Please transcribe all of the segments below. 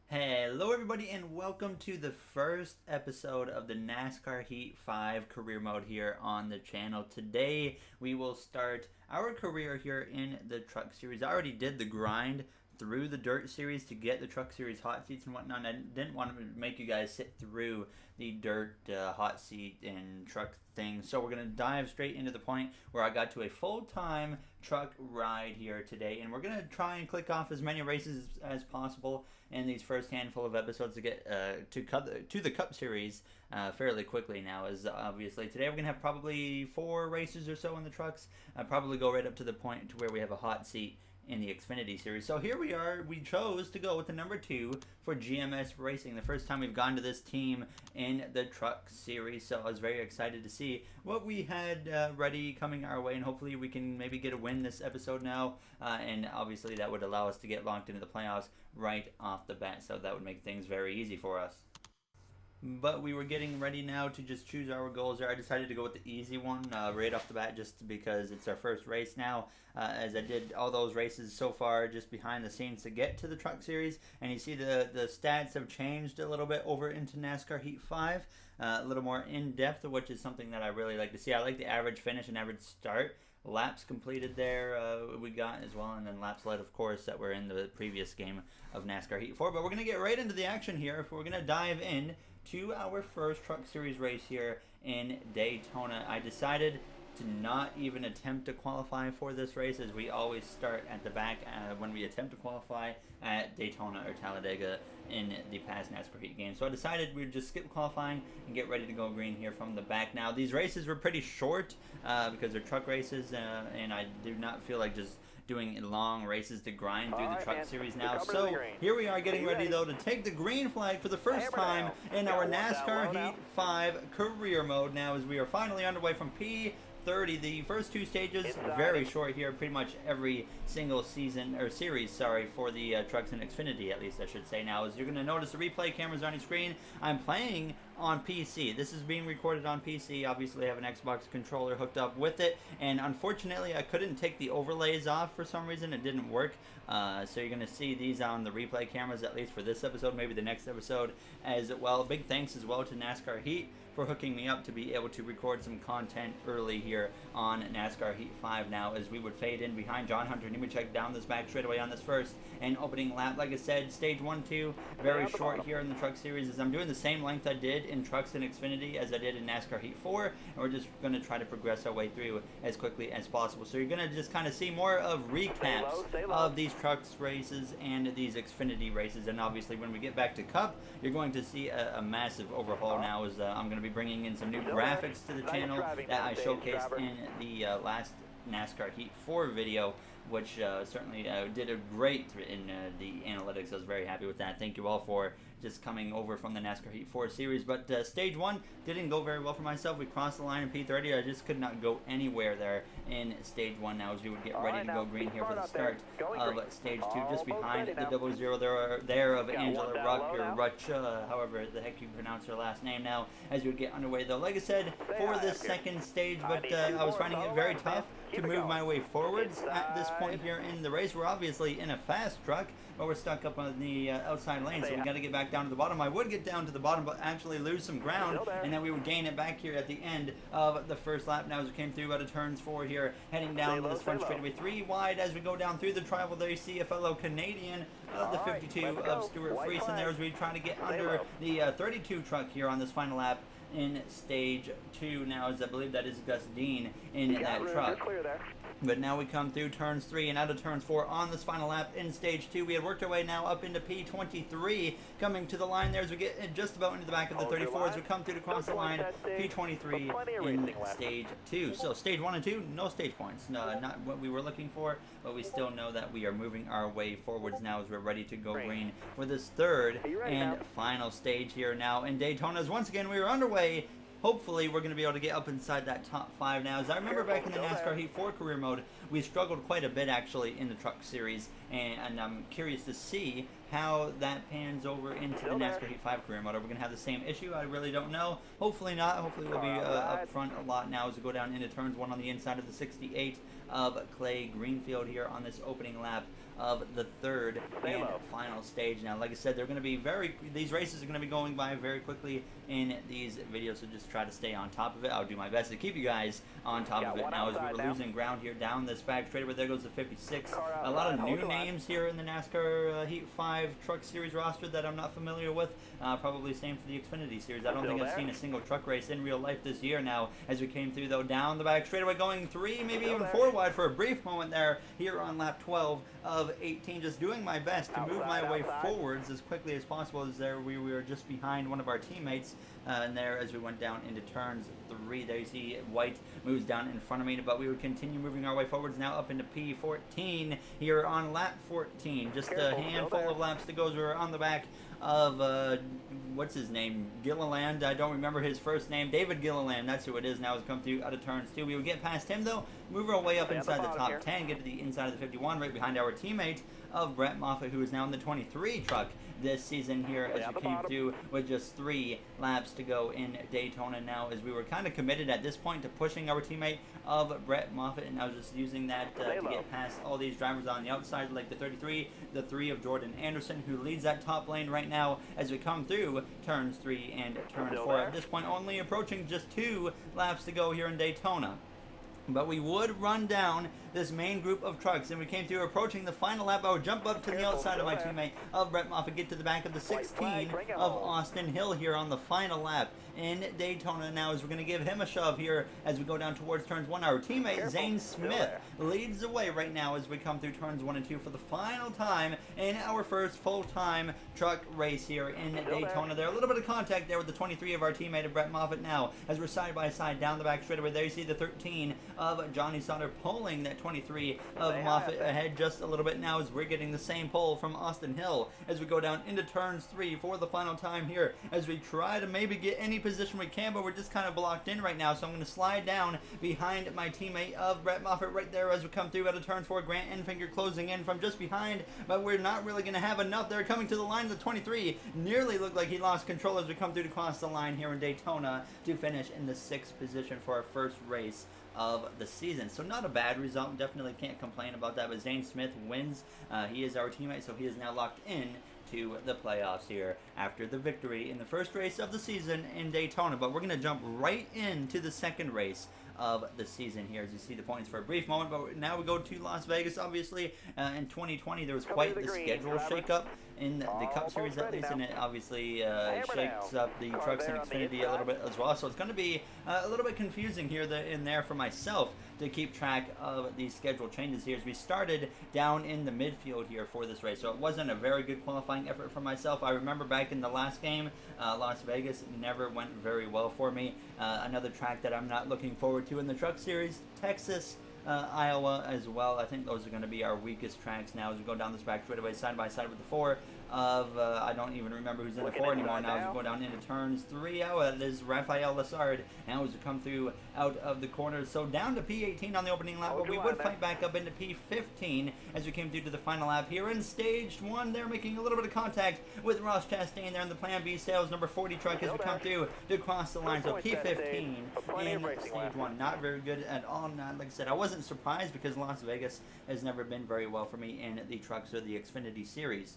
Hello everybody and welcome to the first episode of the NASCAR Heat 5 career mode here on the channel. Today we will start our career here in the truck series. I already did the grind through the dirt series to get the truck series hot seats and whatnot. I didn't want to make you guys sit through the dirt hot seat and truck thing, so we're going to dive straight into the point where I got to a full-time truck ride here today, and we're going to try and click off as many races as possible in these first handful of episodes to get to the Cup Series fairly quickly now, as obviously today we're going to have probably 4 races or so in the trucks. Probably go right up to the point to where we have a hot seat in the Xfinity series. So here we are. We chose to go with the number 2 for GMS Racing. The first time we've gone to this team in the truck series. So I was very excited to see what we had ready coming our way, and hopefully we can maybe get a win this episode now. And obviously that would allow us to get locked into the playoffs right off the bat. So that would make things very easy for us. But we were getting ready now to just choose our goals there. I decided to go with the easy one right off the bat just because it's our first race now, as I did all those races so far just behind the scenes to get to the truck series. And you see the stats have changed a little bit over into NASCAR Heat 5, a little more in-depth, which is something that I really like to see. I like the average finish and average start. Laps completed there we got as well, and then laps led, of course, that were in the previous game of NASCAR Heat 4. But we're going to get right into the action here. We're going to dive in to our first truck series race here in Daytona. I decided to not even attempt to qualify for this race, as we always start at the back when we attempt to qualify at Daytona or Talladega in the past NASCAR Heat games. So I decided we'd just skip qualifying and get ready to go green here from the back. Now, these races were pretty short because they're truck races, and I do not feel like just doing long races to grind through the truck series now. So here we are getting ready though to take the green flag for the first time in our NASCAR Heat 5 career mode now, as we are finally underway from P30. The first 2 stages very short here, pretty much every single season or series, sorry, for the trucks in Xfinity, at least I should say now. As you're going to notice the replay cameras on your screen, I'm playing on PC. This is being recorded on PC. Obviously I have an Xbox controller hooked up with it, and unfortunately I couldn't take the overlays off for some reason. It didn't work, so you're going to see these on the replay cameras, at least for this episode, maybe the next episode as well. Big thanks as well to NASCAR Heat for hooking me up to be able to record some content early here on NASCAR Heat 5 now, as we would fade in behind John Hunter Nemechek down this back straightaway on this first and opening lap. Like I said, stage 1-2 very short here in the truck series, as I'm doing the same length I did in trucks in Xfinity as I did in NASCAR Heat 4, and we're just going to try to progress our way through as quickly as possible. So you're going to just kind of see more of recaps of these trucks races and these Xfinity races, and obviously when we get back to Cup, you're going to see a massive overhaul now, as I'm going to be bringing in some new graphics to the channel that I showcased in the last NASCAR Heat 4 video, which certainly did a great in the analytics. I was very happy with that. Thank you all for just coming over from the NASCAR Heat 4 series. But stage 1 didn't go very well for myself. We crossed the line in P30. I just could not go anywhere there in stage 1 now, as we would get ready to go green here for the start of stage 2, just behind the 00 there of Angela Ruck, or Rutch, however the heck you pronounce her last name now, as we would get underway though. Like I said, for this second stage, but I was finding it very tough to move my way forwards at this point here in the race. We're obviously in a fast truck, but we're stuck up on the outside lane, so we got to get back down to the bottom. I would get down to the bottom, but actually lose some ground, and then we would gain it back here at the end of the first lap. Now as we came through out of turns 4 here, heading down this front straightaway 3 wide, as we go down through the tribal, there you see a fellow Canadian of the 52 of Stuart Friesen there, as we try to get under the 32 truck here on this final lap in stage 2 now, as I believe that is Gus Dean in that truck. But now we come through turns 3 and out of turns 4 on this final lap in stage 2. We had worked our way now up into P23, coming to the line there as we get just about into the back of the 34 as we come through to cross the line, P23 in stage 2. So stage 1 and 2, no stage points. No, not what we were looking for, but we still know that we are moving our way forwards now as we're ready to go green for this third and final stage here now in Daytona. As once again we are underway. Hopefully we're going to be able to get up inside that top 5 now. As I remember back in the NASCAR Heat 4 career mode, we struggled quite a bit actually in the truck series, and I'm curious to see how that pans over into the NASCAR Heat 5 career mode. Are we going to have the same issue? I really don't know. Hopefully not. Hopefully we'll be up front a lot now as we go down into turns 1 on the inside of the 68 of Clay Greenfield here on this opening lap of the third and final stage. Now, like I said, they're going to be these races are going to be going by very quickly in these videos, so just try to stay on top of it. I'll do my best to keep you guys on top of it. Now, as we're losing ground here down this back straightaway, there goes the 56. A lot of new names here in the NASCAR Heat 5 Truck Series roster that I'm not familiar with. Probably same for the Xfinity Series. I don't think I've seen a single truck race in real life this year now. As we came through, though, down the back straightaway, going 3, maybe even 4 wide for a brief moment there here on lap 12 of 18. Just doing my best to move my way forwards as quickly as possible. As there we were just behind one of our teammates, and there as we went down into turns 3, there you see White moves down in front of me, but we would continue moving our way forwards now up into P14 here on lap 14. Just a handful of laps to go as we're on the back of what's his name, Gilliland. I don't remember his first name. David Gilliland, that's who it is now. Has come through out of turns 2. We would get past him though, move our way up inside the top 10, get to the inside of the 51, right behind our teammate of Brett Moffitt, who is now in the 23 truck this season here, as we came through with just 3 laps to go in Daytona now, as we were kind of committed at this point to pushing our teammate of Brett Moffitt, and I was just using that to get past all these drivers on the outside, like the 33, the 3 of Jordan Anderson, who leads that top lane right now as we come through turns 3 and turn 4. At this point, only approaching just 2 laps to go here in Daytona. But we would run down this main group of trucks, and we came through approaching the final lap. I would jump up to the outside of my teammate of Brett Moffitt, get to the back of the 16 of Austin Hill here on the final lap in Daytona now, as we're going to give him a shove here as we go down towards turns 1. Our teammate Zane Smith leads the way right now as we come through turns 1 and 2 for the final time in our first full-time truck race here in Daytona. There a little bit of contact there with the 23 of our teammate of Brett Moffitt now, as we're side by side down the back straightaway. There you see the 13 of Johnny Sauter pulling that 23 of Moffitt ahead just a little bit now, as we're getting the same pull from Austin Hill as we go down into turns 3 for the final time here, as we try to maybe get any position we can, but we're just kind of blocked in right now. So I'm going to slide down behind my teammate of Brett Moffitt right there as we come through out of turns 4. Grant Enfinger closing in from just behind, but we're not really going to have enough. They're coming to the line. The 23 nearly looked like he lost control as we come through to cross the line here in Daytona to finish in the 6th position for our first race of the season. So not a bad result. Definitely can't complain about that. But Zane Smith wins. He is our teammate, so he is now locked in to the playoffs here after the victory in the first race of the season in Daytona. But we're going to jump right into the second race of the season here, as you see the points for a brief moment. But now we go to Las Vegas. Obviously, in 2020, there was quite the schedule shakeup in the Cup Series, at least, and it obviously shakes up the trucks and Xfinity a little bit as well. So it's going to be a little bit confusing here in there for myself to keep track of these schedule changes here, as we started down in the midfield here for this race. So it wasn't a very good qualifying effort for myself. I remember back in the last game, Las Vegas never went very well for me. Another track that I'm not looking forward to in the Truck Series, Texas, Iowa as well. I think those are going to be our weakest tracks now as we go down this back straightaway side by side with the 4 of, I don't even remember who's in the 4 anymore now, as we go down into turns 3. Oh, that is Rafael Lassard now as we come through out of the corners. So down to P18 on the opening lap, but we would fight back up into P15 as we came through to the final lap here in stage 1. They're making a little bit of contact with Ross Chastain there in the Plan B Sales number 40 truck as we come through to cross the line. So P15 in stage 1. Not very good at all. Not, like I said, I wasn't surprised because Las Vegas has never been very well for me in the trucks or the Xfinity Series.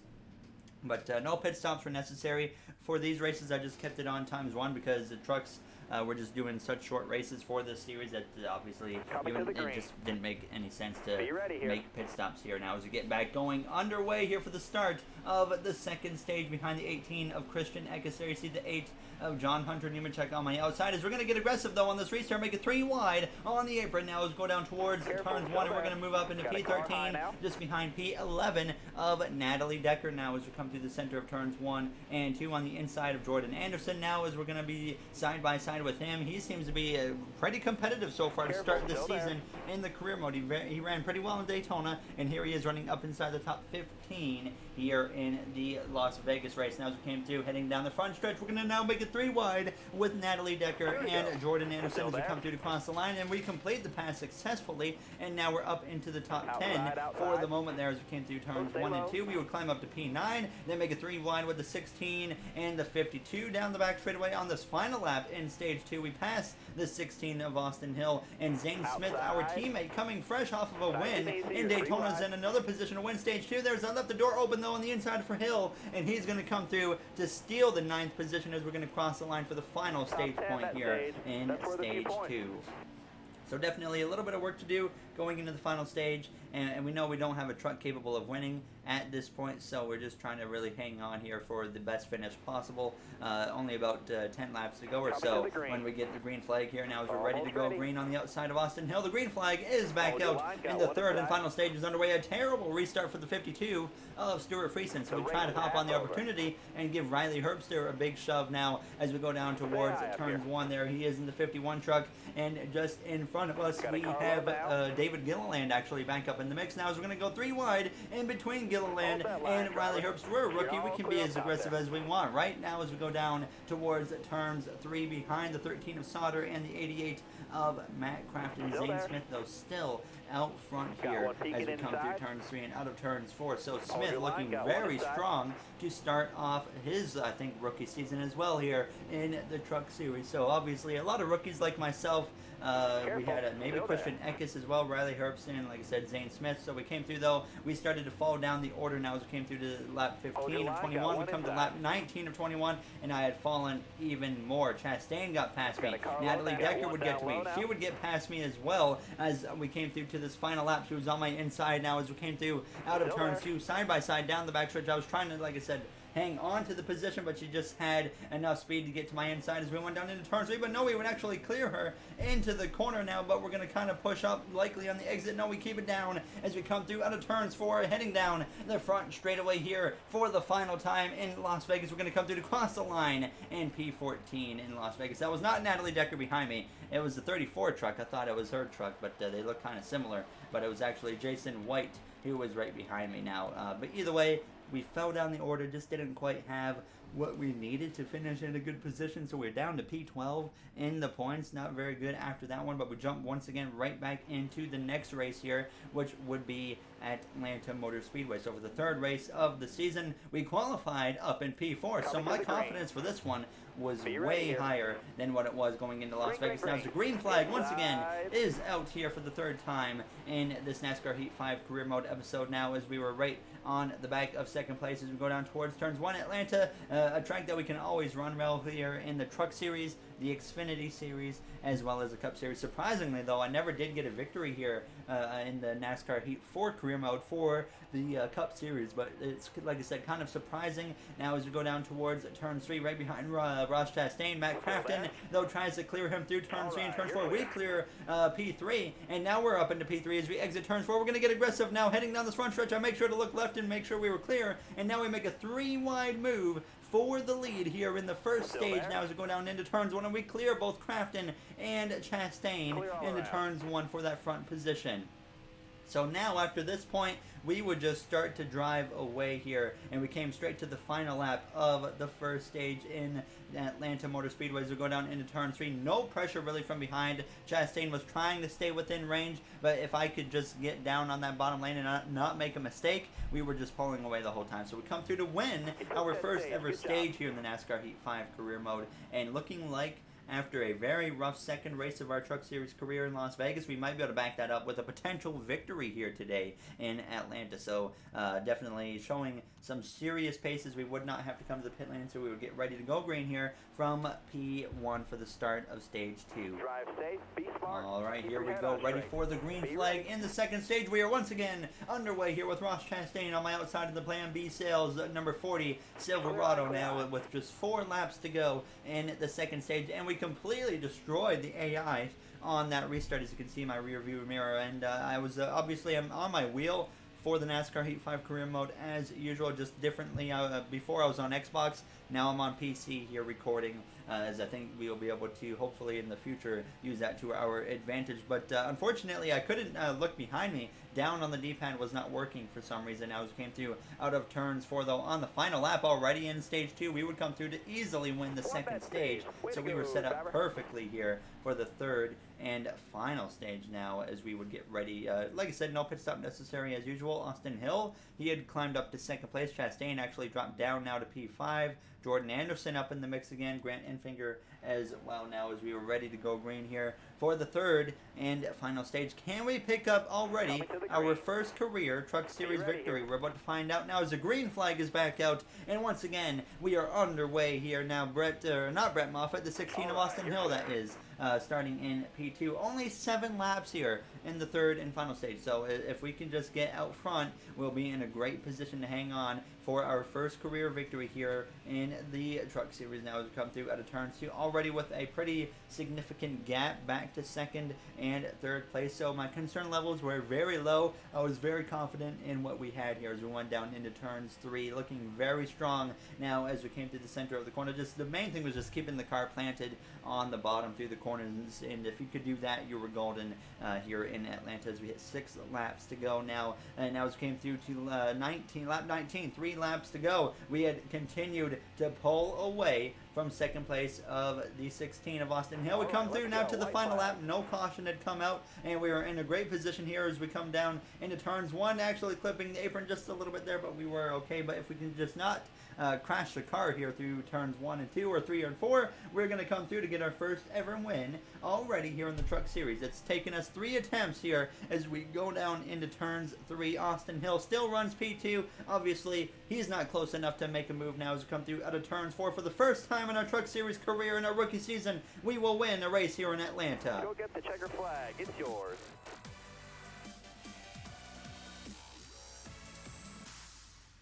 But no pit stops were necessary for these races. I just kept it on ×1 because the trucks were just doing such short races for this series that obviously it just didn't make any sense to make pit stops here. Now as we get back going underway here for the start of the second stage behind the 18 of Christian Eckes. There you see the 8 of John Hunter Nemechek on my outside, as we're going to get aggressive though on this restart, make it 3 wide on the apron now as we go down towards turns 1, and we're going to move up into P13 just behind P11 of Natalie Decker now as we come through the center of turns 1 and 2 on the inside of Jordan Anderson now as we're going to be side by side with him. He seems to be pretty competitive so far to start this season in the career mode. He ran pretty well in Daytona, and here he is running up inside the top 15 here in the Las Vegas race. Now as we came through, heading down the front stretch, we're going to now make it 3 wide with Natalie Decker and Jordan Anderson as we come through to cross the line, and we complete the pass successfully, and now we're up into the top 10 for the moment there as we came through turns 1 and 2. We would climb up to P9, then make it 3 wide with the 16 and the 52 down the back straightaway on this final lap in stage stage 2. We pass the 16 of Austin Hill, and Zane Smith, our teammate, coming fresh off of a win in Daytona's in another position to win stage 2. There's left the door open though on the inside for Hill, and he's going to come through to steal the 9th position as we're going to cross the line for the final stage point here in stage 2. So definitely a little bit of work to do going into the final stage, and we know we don't have a truck capable of winning at this point, so we're just trying to really hang on here for the best finish possible. Only about 10 laps to go or so when we get the green flag here. Now as we're ready to go green on the outside of Austin Hill, the green flag is back out, and the third and final stage is underway. A terrible restart for the 52 of Stuart Friesen, so we try to hop on the opportunity and give Riley Herbster a big shove now as we go down towards turn 1 there. He is in the 51 truck, and just in front of us we have David Gilliland actually back up in the mix now as we're going to go 3 wide in between Gilliland and Riley Herbst. We're a rookie. We can be as aggressive as we want right now as we go down towards turns 3 behind the 13 of Sauter and the 88 of Matt Crafton. Zane Smith, though, still out front here as we come through turns 3 and out of turns 4. So Smith looking very strong to start off his, I think, rookie season as well here in the Truck Series. So obviously a lot of rookies like myself. We had maybe Christian Eckes as well, Riley Herbst, and like I said, Zane Smith. So we came through, though. We started to fall down the order now as we came through to lap 15 of 21. We come to lap 19 of 21, and I had fallen even more. Chastain got past me. Natalie Decker would get to me. She would get past me as well as we came through to this final lap. She was on my inside now as we came through out of turns 2, side by side down the backstretch. I was trying to, like I said, hang on to the position, but she just had enough speed to get to my inside as we went down into turn 3. But no, we would actually clear her into the corner now, but we're going to kind of push up likely on the exit. No, we keep it down as we come through out of turns 4, heading down the front straightaway here for the final time in Las Vegas. We're going to come through to cross the line in P14 in Las Vegas. That was not Natalie Decker behind me. It was the 34 truck. I thought it was her truck, but they look kind of similar. But it was actually Jason White who was right behind me now. But either way, we fell down the order, just didn't quite have what we needed to finish in a good position, so we're down to P12 in the points. Not very good after that one, but we jump once again right back into the next race here, which would be at Atlanta Motor Speedway. So for the 3rd race of the season, we qualified up in P4, so my confidence for this one was way higher than what it was going into Las Vegas. Now, the green flag once again is out here for the 3rd time in this NASCAR Heat 5 Career Mode episode now, as we were right on the back of 2nd place as we go down towards turns 1. Atlanta, a track that we can always run well here in the Truck Series, the Xfinity Series, as well as the Cup Series. Surprisingly, though, I never did get a victory here in the NASCAR Heat 4 Career Mode for the Cup Series, but it's, like I said, kind of surprising now as we go down towards turn 3 right behind Ross Chastain. Matt Crafton, though, tries to clear him through turn 3 and turn 4. We clear P3, and now we're up into P3 as we exit turns 4. We're going to get aggressive now heading down this front stretch. I make sure to look left and make sure we were clear, and now we make a 3-wide move for the lead here in the first stage now as we go down into turns 1, and we clear both Crafton and Chastain into turns 1 for that front position. So now after this point, we would just start to drive away here, and we came straight to the final lap of the first stage in Atlanta Motor Speedway as we go down into turn 3. No pressure really from behind. Chastain was trying to stay within range, but if I could just get down on that bottom lane and not make a mistake, we were just pulling away the whole time. So we come through to win our first ever stage here in the NASCAR Heat 5 Career Mode, and looking like after a very rough 2nd race of our Truck Series career in Las Vegas, we might be able to back that up with a potential victory here today in Atlanta. So definitely showing some serious paces. We would not have to come to the pit lane, so we would get ready to go green here from P1 for the start of stage 2. Drive safe, be smart. All right, here we go, ready for the green flag in the 2nd stage. We are once again underway here with Ross Chastain on my outside of the Plan B Sales number 40 Silverado now with just 4 laps to go in the 2nd stage, and we completely destroyed the AI on that restart, as you can see in my rear view mirror. And I was obviously I'm on my wheel for the NASCAR Heat 5 Career Mode as usual, just differently. Before I was on Xbox, now I'm on PC here recording, as I think we will be able to hopefully in the future use that to our advantage. But unfortunately, I couldn't look behind me. Down on the D-pad was not working for some reason. As we came through out of turns 4, though, on the final lap already in stage 2, we would come through to easily win the 2nd stage. So we were set up perfectly here for the 3rd and final stage now as we would get ready. Like I said, no pit stop necessary as usual. Austin Hill, he had climbed up to 2nd place. Chastain actually dropped down now to P5. Jordan Anderson up in the mix again. Grant finger as well now as we were ready to go green here for the third and final stage. Can we pick up already our first career Truck Series victory? We're about to find out now as the green flag is back out, and once again we are underway here now. Not Brett Moffitt, the 16 of Austin Hill, that is, starting in P2. Only 7 laps here in the third and final stage, so if we can just get out front, we'll be in a great position to hang on for our first career victory here in the Truck Series now as we come through out of turn 2, already with a pretty significant gap back to second and third place. So my concern levels were very low. I was very confident in what we had here as we went down into turns 3, looking very strong now as we came to the center of the corner. Just the main thing was just keeping the car planted on the bottom through the corners, and if you could do that, you were golden here in Atlanta as we hit 6 laps to go now. And now as we came through to lap 19, 3 laps to go, we had continued to pull away from second place of the 16 of Austin Hill. We come through now to the final lap. No caution had come out, and we were in a great position here as we come down into turns 1, actually clipping the apron just a little bit there, but we were okay. But if we can just not crash the car here through turns 1 and 2 or 3 and 4, we're going to come through to get our first ever win already here in the Truck Series. It's taken us 3 attempts here as we go down into turns 3. Austin Hill still runs P2. Obviously, he's not close enough to make a move now as we come through out of turns 4. For the first time in our Truck Series career, in our rookie season, we will win a race here in Atlanta. Go get the checker flag. It's yours.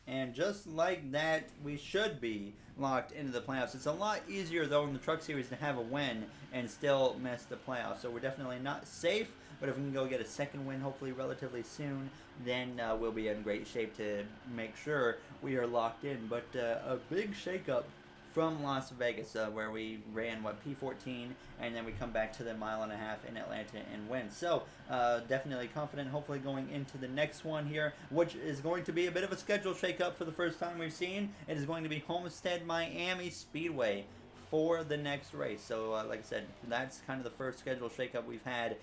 And just like that, we should be locked into the playoffs. It's a lot easier, though, in the Truck Series to have a win and still miss the playoffs. So we're definitely not safe, but if we can go get a second win, hopefully relatively soon, then we'll be in great shape to make sure we are locked in. But a big shakeup from Las Vegas, where we ran, P14, and then we come back to the 1.5 miles in Atlanta and win. So, definitely confident, hopefully going into the next one here, which is going to be a bit of a schedule shakeup for the first time we've seen. It is going to be Homestead Miami Speedway for the next race. So, like I said, that's kind of the first schedule shakeup we've had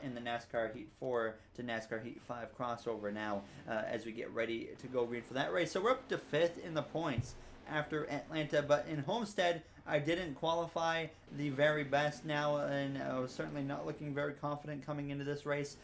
in the NASCAR Heat 4 to NASCAR Heat 5 crossover now as we get ready to go green for that race. So, we're up to 5th in the points after Atlanta, but in Homestead I didn't qualify the very best now, and I was certainly not looking very confident coming into this race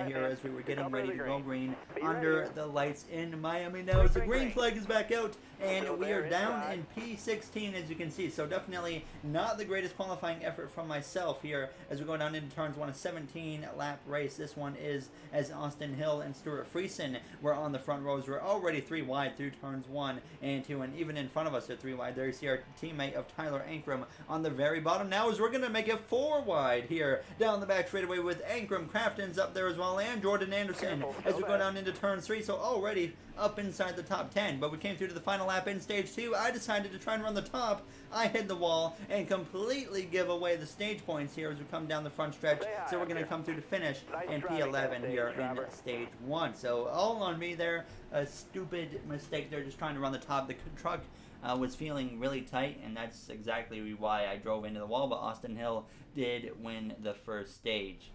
here as we were getting ready to go green under the lights in Miami. Now as the green flag is back out, and we are down in P16 as you can see, so definitely not the greatest qualifying effort from myself here as we go down into turns 1, a 17 lap race. This one is as Austin Hill and Stuart Friesen were on the front rows. We're already 3 wide through turns 1 and 2, and even in front of us are 3 wide. There you see our teammate of Tyler Ankrum on the very bottom. Now as we're going to make it 4 wide here down the back straightaway with Ankrum, Crafton's up there as well, and Jordan Anderson as we go down into turn 3. So already up inside the top 10, but we came through to the final lap in stage 2. I decided to try and run the top. I hit the wall and completely give away the stage points here as we come down the front stretch. So we're going to come through to finish in P11 here in stage 1. So all on me there. A stupid mistake there, just trying to run the top. The truck was feeling really tight, and that's exactly why I drove into the wall, but Austin Hill did win the first stage.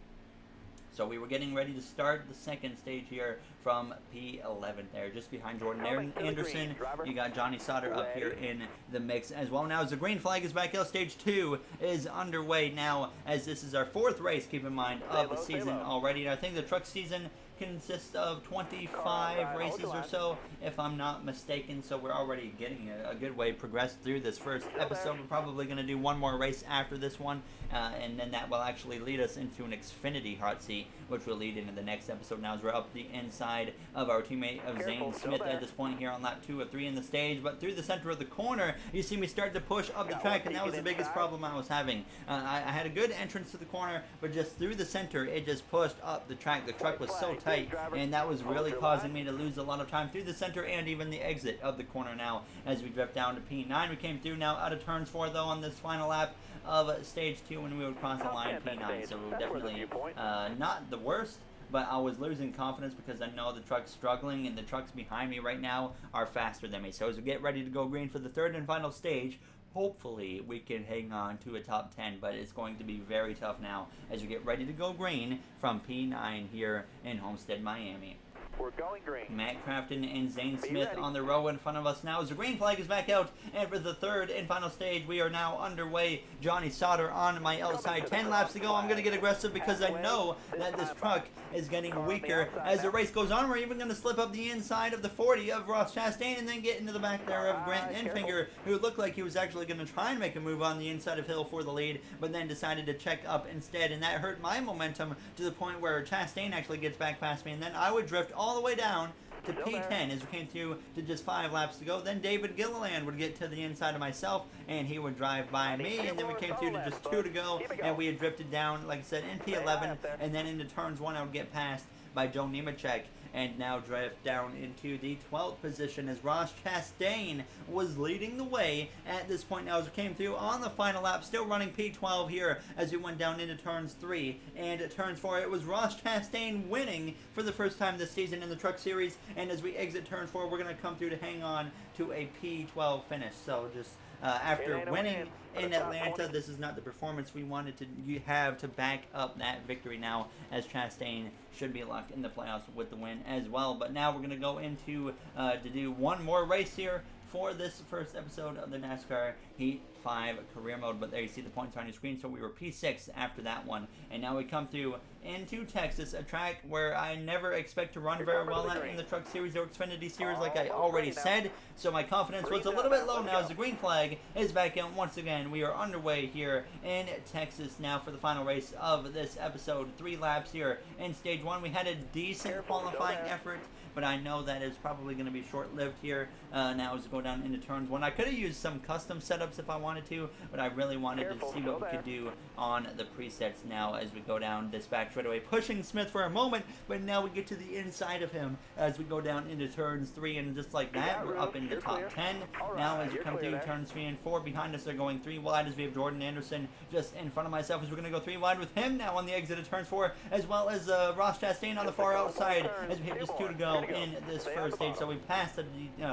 So we were getting ready to start the second stage here from P11 there, just behind Jordan Anderson. You got Johnny Sauter up here in the mix as well. Now as the green flag is back out, stage 2 is underway now, as this is our 4th race, keep in mind, of the season already. And I think the truck season consists of 25 races or so, if I'm not mistaken. So we're already getting a good way progressed through this first episode. We're probably going to do one more race after this one, and then that will actually lead us into an Xfinity hot seat, which will lead into the next episode. Now as we're up the inside of our teammate of Zane Smith at this point here on lap 2 of 3 in the stage, but through the center of the corner, you see me start to push up the track, and that was the biggest problem I was having. I had a good entrance to the corner, but just through the center, it just pushed up the track. The truck was so tight, and that was really causing me to lose a lot of time through the center and even the exit of the corner now as we drift down to P9. We came through now out of turns 4, though, on this final lap of stage 2 when we would cross the line P9, so definitely not the worst, but I was losing confidence because I know the truck's struggling, and the trucks behind me right now are faster than me. So as we get ready to go green for the third and final stage, hopefully we can hang on to a top 10, but it's going to be very tough now as we get ready to go green from P9 here in Homestead, Miami. We're going green. Matt Crafton and Zane Smith on the row in front of us now as the green flag is back out. And for the third and final stage, we are now underway. Johnny Sauter on my outside. 10 laps to go. I'm going to get aggressive because I know that this truck is getting weaker. As the race goes on, we're even going to slip up the inside of the 40 of Ross Chastain and then get into the back there of Grant Enfinger, who looked like he was actually going to try and make a move on the inside of Hill for the lead, but then decided to check up instead. And that hurt my momentum to the point where Chastain actually gets back past me. And then I would drift all the way down to P10 as we came through to just 5 laps to go. Then David Gilliland would get to the inside of myself, and he would drive by me. And then we came through to just 2 to go, and we had drifted down, like I said, in P11. And then into turns 1, I would get passed by Joe Nemechek, and now drift down into the 12th position as Ross Chastain was leading the way at this point now as we came through on the final lap, still running P12 here as we went down into turns 3 and turns 4. It was Ross Chastain winning for the first time this season in the Truck Series, and as we exit turn 4, we're going to come through to hang on to a P12 finish. So just after winning in Atlanta, this is not the performance we wanted to have to back up that victory now, as Chastain should be locked in the playoffs with the win as well. But now we're going to go into to do one more race here for this first episode of the NASCAR Heat 5 career mode. But there you see the points on your screen. So we were P6 after that one, and now we come through into Texas, a track where I never expect to run very well at in the Truck Series or Xfinity Series, like I already said. So my confidence was a little bit low now as the green flag is back in once again. We are underway here in Texas now for the final race of this episode. 3 laps here in stage 1. We had a decent qualifying effort, but I know that is probably going to be short-lived here now as we go down into turns 1. I could have used some custom setups if I wanted to, but I really wanted to see what we could do on the presets now as we go down this back straightaway, pushing Smith for a moment, but now we get to the inside of him as we go down into turns 3, and just like that, we're up in the top 10. Now as we come through turns 3 and 4, behind us they're going 3 wide as we have Jordan Anderson just in front of myself as we're going to go 3 wide with him now on the exit of turns 4, as well as Ross Chastain on the far outside as we have just 2 to go in this first stage. So we passed the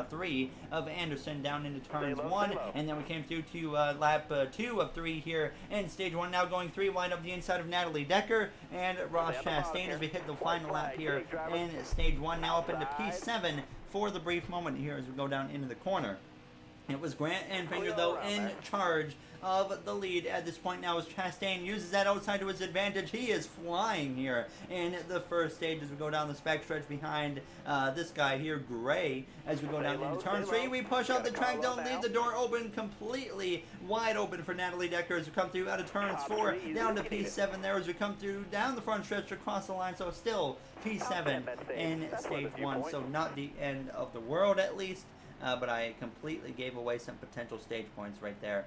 3 of Anderson down into turns 1, and then we came through to lap 2 of 3 here in stage 1, now going 3 wide up the inside of Natalie Decker and Ross Chastain as we hit the final lap here in stage 1, now up into P7 for the brief moment here as we go down into the corner. It was Grant Enfinger, though, in charge of the lead at this point now as Chastain uses that outside to his advantage. He is flying here in the first stage as we go down this backstretch behind this guy here, Gray. As we go down into turn 3, we push out the track, don't leave the door open, completely wide open for Natalie Decker as we come through out of turns 4 down to P7 there as we come through down the front stretch across the line. So still P7 in stage 1, so not the end of the world at least. But I completely gave away some potential stage points right there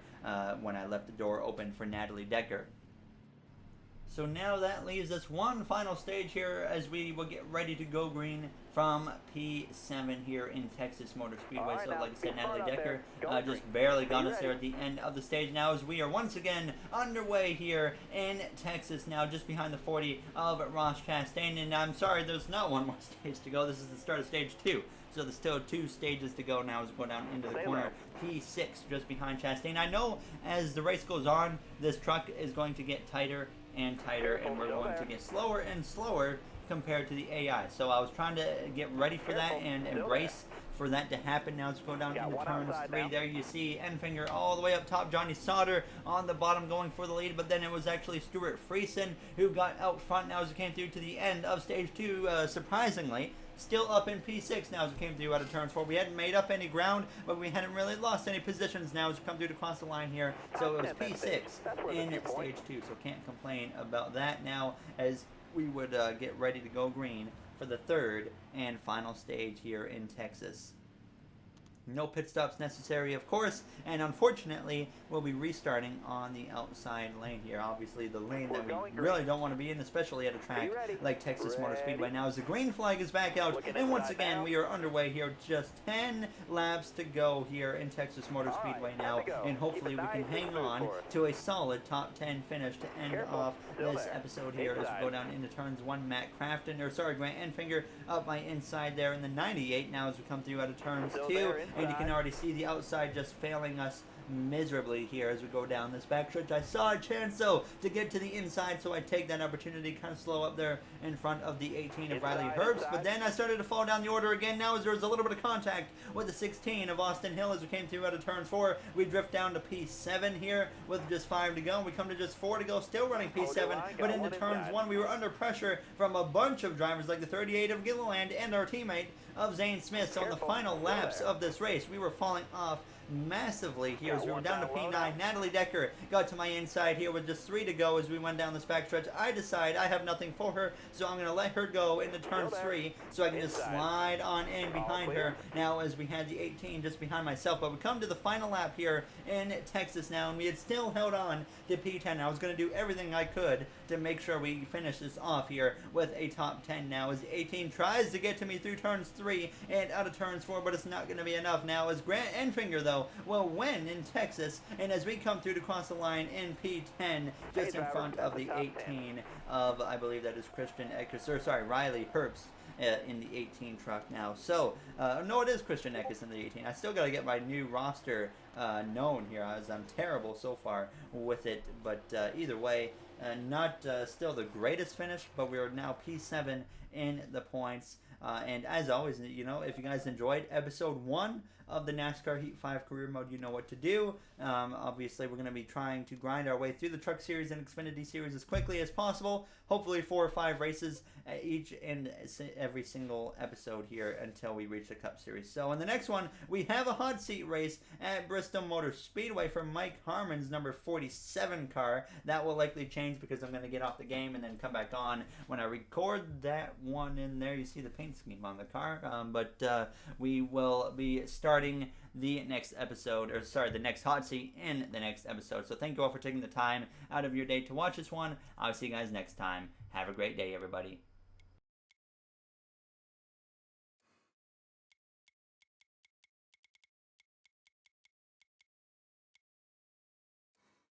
when I left the door open for Natalie Decker. So now that leaves us one final stage here as we will get ready to go green from P7 here in Texas Motor Speedway. So like I said, Natalie Decker just barely got us there at the end of the stage now as we are once again underway here in Texas now, just behind the 40 of Ross Chastain. And I'm sorry, there's not one more stage to go. This is the start of stage 2. So there's still 2 stages to go now as we go down into the corner. P6 just behind Chastain. I know as the race goes on, this truck is going to get tighter and tighter, and we're going to get slower and slower compared to the AI. So I was trying to get ready for that and embrace for that to happen. Now let's go down into turns 3. There you see Enfinger all the way up top, Johnny Sauter on the bottom going for the lead, but then it was actually Stuart Friesen who got out front now as we came through to the end of stage 2, surprisingly. Still up in P6 now as we came through out of turns 4. We hadn't made up any ground, but we hadn't really lost any positions now as we come through to cross the line here. So it was P6 in stage 2, so can't complain about that now as we would get ready to go green for the third and final stage here in Texas. No pit stops necessary, of course, and unfortunately, we'll be restarting on the outside lane here. Obviously, the lane that we really don't want to be in, especially at a track like Texas Motor Speedway. Now, as the green flag is back out, and once again, we are underway here. Just 10 laps to go here in Texas Motor Speedway now, and hopefully we can hang on to a solid top 10 finish to end off this episode here as we go down into turns 1. Matt Crafton, Grant Enfinger up my inside there in the 98 now as we come through out of turns 2. and you can already see the outside just failing us miserably here as we go down this backstretch. I saw a chance though to get to the inside, so I take that opportunity, kind of slow up there in front of the 18 of Riley Herbst, but then I started to fall down the order again now as there was a little bit of contact with the 16 of Austin Hill as we came through out of turns 4. We drift down to P7 here with just 5 to go. We come to just 4 to go, still running P7, but into turns 1 we were under pressure from a bunch of drivers like the 38 of Gilliland and our teammate of Zane Smith. So on the final laps of this race, we were falling off massively here as we were down to P9. Natalie Decker got to my inside here with just 3 to go as we went down this backstretch. I decide I have nothing for her, so I'm going to let her go into turn 3 so I can just slide on in behind her now as we had the 18 just behind myself. But we come to the final lap here in Texas now, and we had still held on to P10. I was going to do everything I could to make sure we finish this off here with a top 10 now as the 18 tries to get to me through turns 3 and out of turns 4, but it's not going to be enough now as Grant Enfinger though will win in Texas, and as we come through to cross the line in P10 just in front of the 18 of, I believe that is Christian Eckes, or sorry, Riley Herbst in the 18 truck now. So no, it is Christian Eckes in the 18. I still got to get my new roster known here as I'm terrible so far with it, but either way, not still the greatest finish, but we are now P7 in the points. And as always, you know, if you guys enjoyed episode 1 of the NASCAR Heat 5 career mode, you know what to do. Obviously, we're going to be trying to grind our way through the Truck Series and Xfinity Series as quickly as possible. Hopefully 4 or 5 races each and every single episode here until we reach the Cup Series. So in the next one, we have a hot seat race at Bristol Motor Speedway for Mike Harmon's number 47 car. That will likely change because I'm going to get off the game and then come back on when I record that one in there. You see the paint scheme on the car, but we will be starting the next episode, or sorry, the next hot seat in the next episode. So thank you all for taking the time out of your day to watch this one. I'll see you guys next time. Have a great day, everybody.